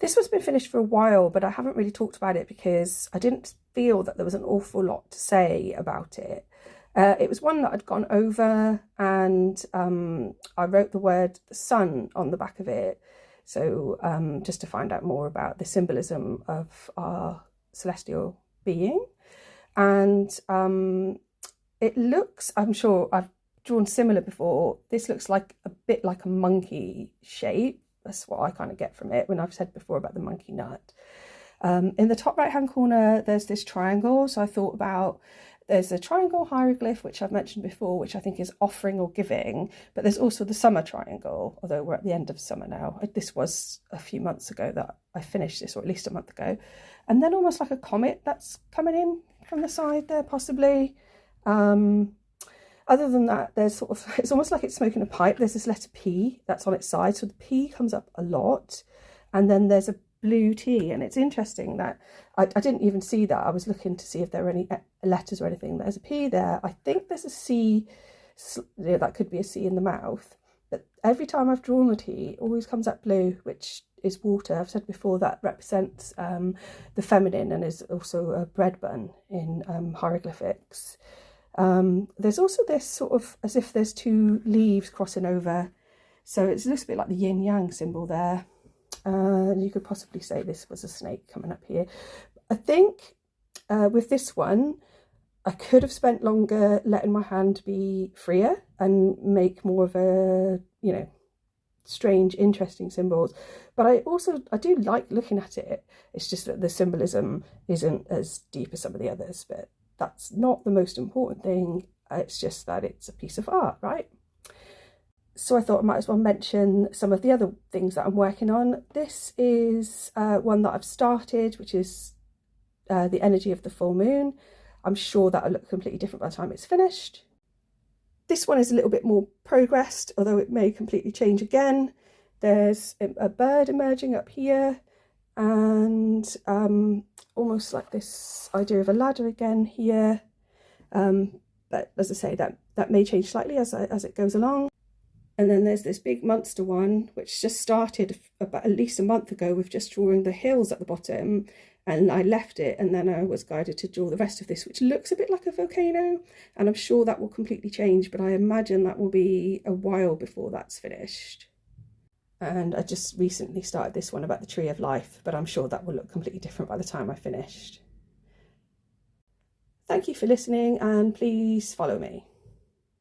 This one's been finished for a while, but I haven't really talked about it because I didn't feel that there was an awful lot to say about it. It was one that I'd gone over, and I wrote the word the sun on the back of it. So just to find out more about the symbolism of our celestial being. And it looks, I'm sure I've drawn similar before, this looks like a bit like a monkey shape. That's what I kind of get from it when I've said before about the monkey nut. In the top right hand corner there's this triangle, so I thought about, there's a triangle hieroglyph which I've mentioned before, which I think is offering or giving, but there's also the summer triangle, although we're at the end of summer now. This was a few months ago that I finished this, or at least a month ago. And then almost like a comet that's coming in from the side there, possibly. Other than that, there's sort of, it's almost like it's smoking a pipe. There's this letter P that's on its side, so the P comes up a lot, and then there's a blue T. And it's interesting that I didn't even see that. I was looking to see if there were any letters or anything. There's a P there. I think there's a C, that could be a C in the mouth, but every time I've drawn the T, it always comes up blue, which is water. I've said before that represents the feminine, and is also a bread bun in hieroglyphics. There's also this sort of, as if there's two leaves crossing over, so it's a little bit like the yin yang symbol there. You could possibly say this was a snake coming up here. I think with this one I could have spent longer letting my hand be freer and make more of a, you know, strange, interesting symbols. But I do like looking at it. It's just that the symbolism isn't as deep as some of the others, but that's not the most important thing. It's just that it's a piece of art, right? So I thought I might as well mention some of the other things that I'm working on. This is one that I've started, which is the energy of the full moon. I'm sure that'll look completely different by the time it's finished. This one is a little bit more progressed, although it may completely change again. There's a bird emerging up here, and almost like this idea of a ladder again here. But as I say, that may change slightly as it goes along. And then there's this big monster one, which just started about at least a month ago with just drawing the hills at the bottom, and I left it, and then I was guided to draw the rest of this, which looks a bit like a volcano, and I'm sure that will completely change, but I imagine that will be a while before that's finished. And I just recently started this one about the tree of life, but I'm sure that will look completely different by the time I finished. Thank you for listening, and please follow me.